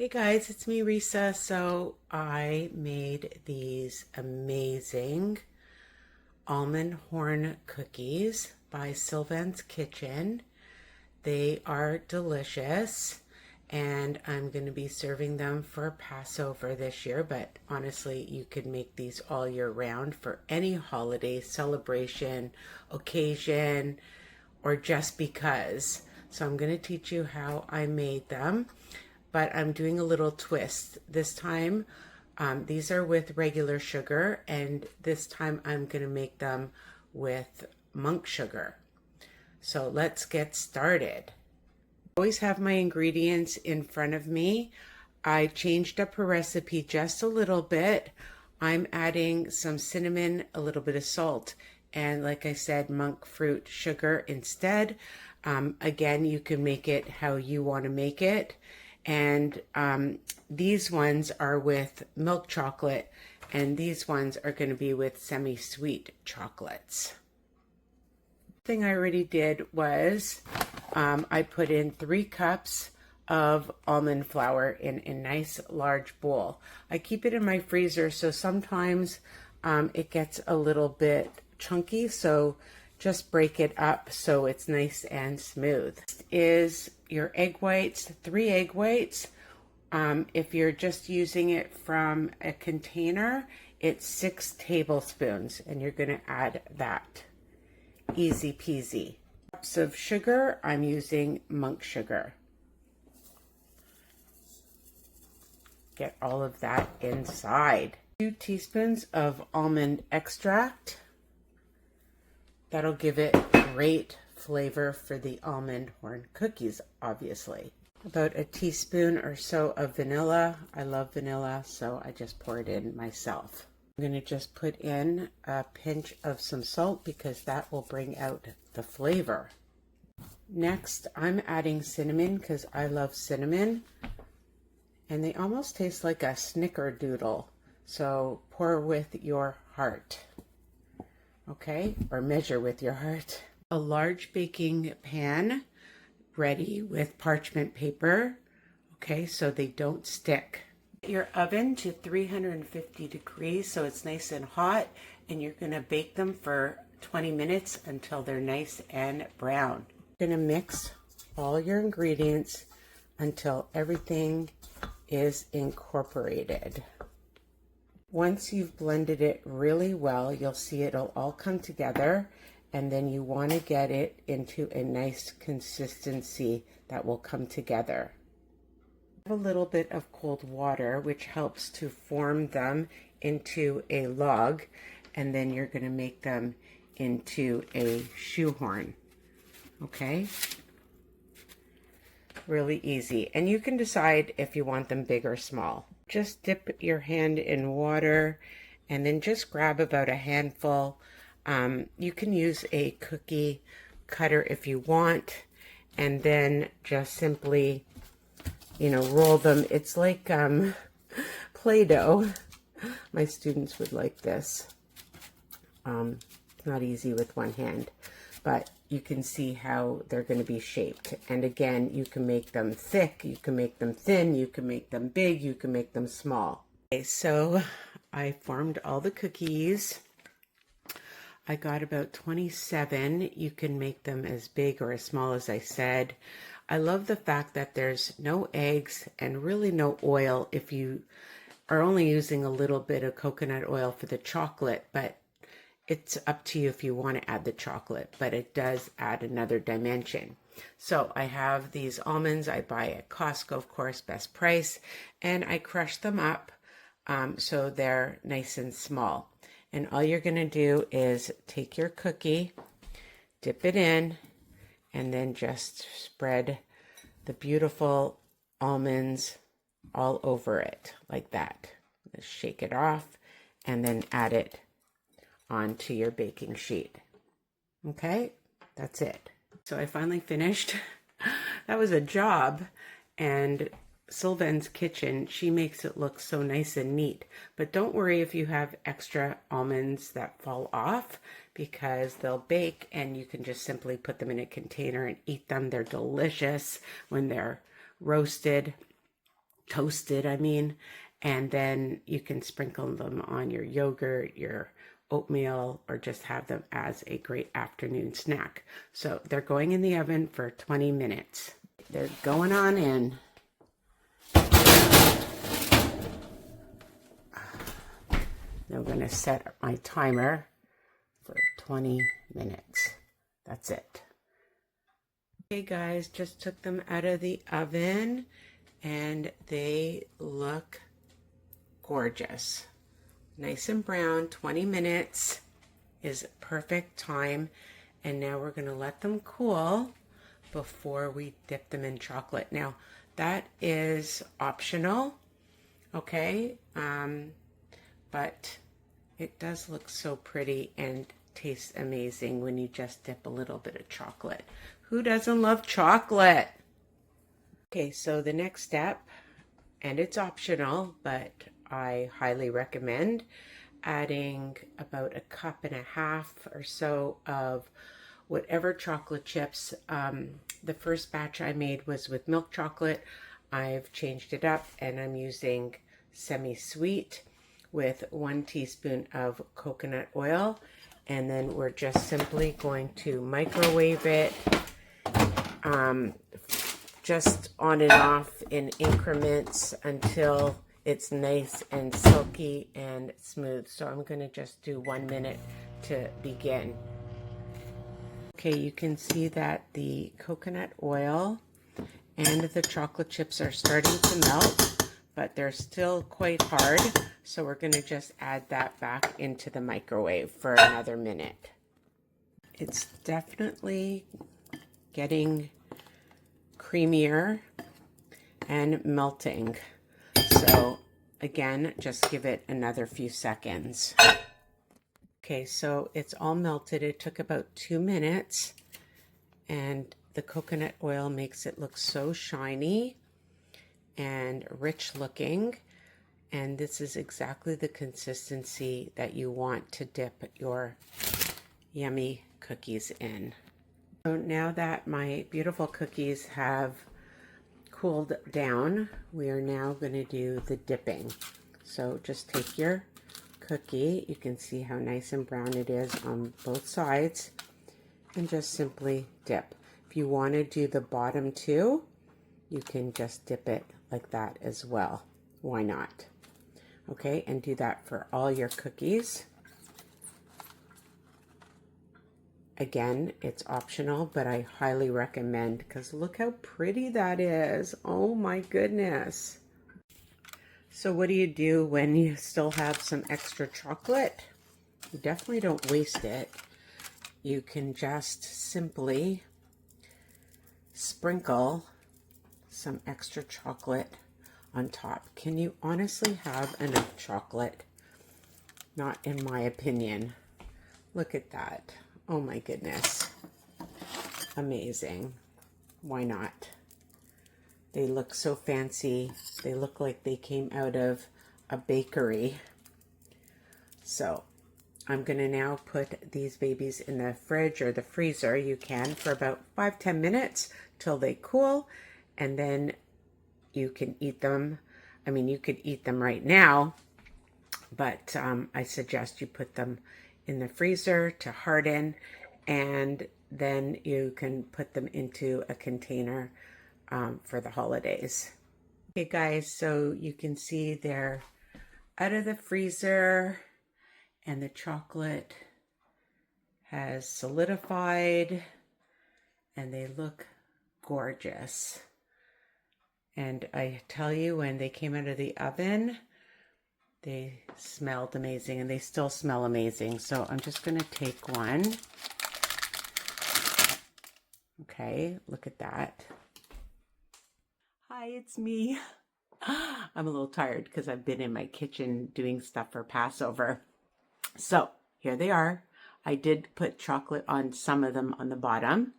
Hey guys, it's me, Risa. So I made these amazing almond horn cookies by Sylvan's Kitchen. They are delicious and I'm going to be serving them for Passover this year, but honestly, you could make these all year round for any holiday, celebration, occasion, or just because. So I'm going to teach you how I made them, but I'm doing a little twist. This time, these are with regular sugar, and this time I'm going to make them with monk sugar. So let's get started. I always have my ingredients in front of me. I changed up her recipe just a little bit. I'm adding some cinnamon, a little bit of salt, and like I said, monk fruit sugar instead. Again, you can make it how you want to make it. And these ones are with milk chocolate, and these ones are going to be with semi-sweet chocolates. The thing I already did was I put in 3 cups of almond flour in a nice large bowl. I keep it in my freezer, so sometimes it gets a little bit chunky, so just break it up so it's nice and smooth. Next is your egg whites, 3 egg whites. If you're just using it from a container, it's 6 tablespoons, and you're going to add that. Easy peasy. Cups of sugar, I'm using monk sugar. Get all of that inside. 2 teaspoons of almond extract. That'll give it great flavor for the almond horn cookies, obviously. About a teaspoon or so of vanilla. I love vanilla, so I just pour it in myself. I'm going to just put in a pinch of some salt because that will bring out the flavor. Next, I'm adding cinnamon because I love cinnamon. And they almost taste like a snickerdoodle. So pour with your heart. Okay, or measure with your heart. A large baking pan ready with parchment paper. Okay, so they don't stick. Your oven to 350 degrees so it's nice and hot, and you're going to bake them for 20 minutes until they're nice and brown. You're going to mix all your ingredients until everything is incorporated. Once you've blended it really well, you'll see it'll all come together, and then you want to get it into a nice consistency that will come together. A little bit of cold water, which helps to form them into a log, and then you're going to make them into a shoehorn. Okay? Really easy. And you can decide if you want them big or small. Just dip your hand in water and then just grab about a handful. You can use a cookie cutter if you want, and then just simply, roll them. It's like Play-Doh. My students would like this. It's not easy with one hand, but you can see how they're going to be shaped. And again, you can make them thick, you can make them thin, you can make them big, you can make them small. Okay, so I formed all the cookies. I got about 27. You can make them as big or as small as I said. I love the fact that there's no eggs and really no oil if you are only using a little bit of coconut oil for the chocolate, but it's up to you if you want to add the chocolate, but it does add another dimension. So I have these almonds I buy at Costco, of course, best price, and I crush them up so they're nice and small. And all you're going to do is take your cookie, dip it in, and then just spread the beautiful almonds all over it like that. Just shake it off and then add it onto your baking sheet. Okay, that's it. So I finally finished. That was a job, and Sylvan's Kitchen, she makes it look so nice and neat. But don't worry if you have extra almonds that fall off, because they'll bake and you can just simply put them in a container and eat them. They're delicious when they're roasted. toasted, I mean, and then you can sprinkle them on your yogurt, your oatmeal, or just have them as a great afternoon snack. So they're going in the oven for 20 minutes. They're going on in. I'm going to set my timer for 20 minutes. That's it. Okay guys, just took them out of the oven and they look gorgeous. Nice and brown. 20 minutes is perfect time. And now we're going to let them cool before we dip them in chocolate. Now that is optional, okay? But it does look so pretty and tastes amazing when you just dip a little bit of chocolate. Who doesn't love chocolate? Okay, so the next step, and it's optional, but I highly recommend adding about 1.5 cups or so of whatever chocolate chips. The first batch I made was with milk chocolate. I've changed it up and I'm using semi-sweet with 1 teaspoon of coconut oil. And then we're just simply going to microwave it just on and off in increments until it's nice and silky and smooth. So I'm going to just do 1 minute to begin. Okay, you can see that the coconut oil and the chocolate chips are starting to melt, but they're still quite hard. So we're going to just add that back into the microwave for another minute. It's definitely getting creamier and melting. So again, just give it another few seconds. Okay, so it's all melted. It took about 2 minutes and the coconut oil makes it look so shiny and rich looking. And this is exactly the consistency that you want to dip your yummy cookies in. So now that my beautiful cookies have cooled down, we are now going to do the dipping. So just take your cookie, you can see how nice and brown it is on both sides, and just simply dip. If you want to do the bottom too, you can just dip it like that as well. Why not? Okay, and do that for all your cookies. Again, it's optional, but I highly recommend because look how pretty that is. Oh my goodness. So what do you do when you still have some extra chocolate? You definitely don't waste it. You can just simply sprinkle some extra chocolate on top. Can you honestly have enough chocolate? Not in my opinion. Look at that. Oh my goodness. Amazing. Why not? They look so fancy. They look like they came out of a bakery. So I'm going to now put these babies in the fridge or the freezer. You can for about 5-10 minutes till they cool, and then you can eat them. I mean, you could eat them right now, but I suggest you put them in the freezer to harden, and then you can put them into a container for the holidays. Okay guys, so you can see they're out of the freezer and the chocolate has solidified and they look gorgeous. And I tell you, when they came out of the oven, they smelled amazing, and they still smell amazing. So I'm just going to take one. Okay, look at that. Hi, it's me. I'm a little tired because I've been in my kitchen doing stuff for Passover. So here they are. I did put chocolate on some of them on the bottom.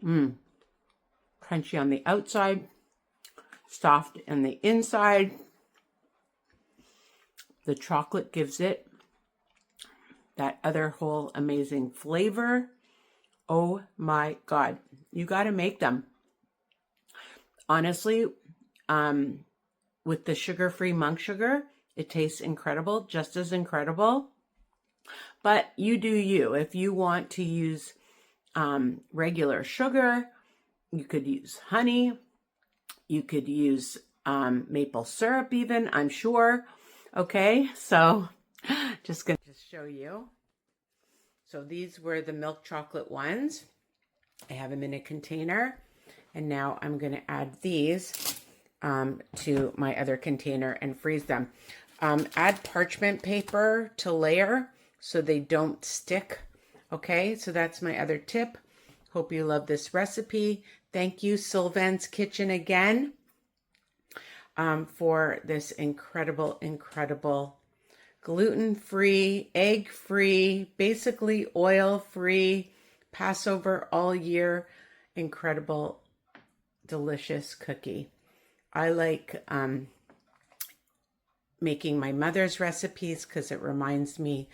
Crunchy on the outside, soft on the inside. The chocolate gives it that other whole amazing flavor. Oh my God. You got to make them. Honestly, with the sugar-free monk sugar, it tastes incredible, just as incredible. But you do you. If you want to use regular sugar, you could use honey. You could use maple syrup even, I'm sure. Okay, so just going to show you. So these were the milk chocolate ones. I have them in a container. And now I'm going to add these to my other container and freeze them. Add parchment paper to layer so they don't stick. Okay, so that's my other tip. Hope you love this recipe. Thank you, Sylvan's Kitchen, again for this incredible, incredible gluten-free, egg-free, basically oil-free, Passover all year, incredible, delicious cookie. I like making my mother's recipes because it reminds me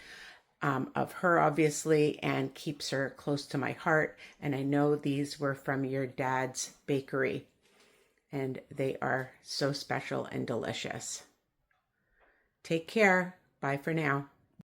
of her, obviously, and keeps her close to my heart. And I know these were from your dad's bakery, and they are so special and delicious. Take care. Bye for now.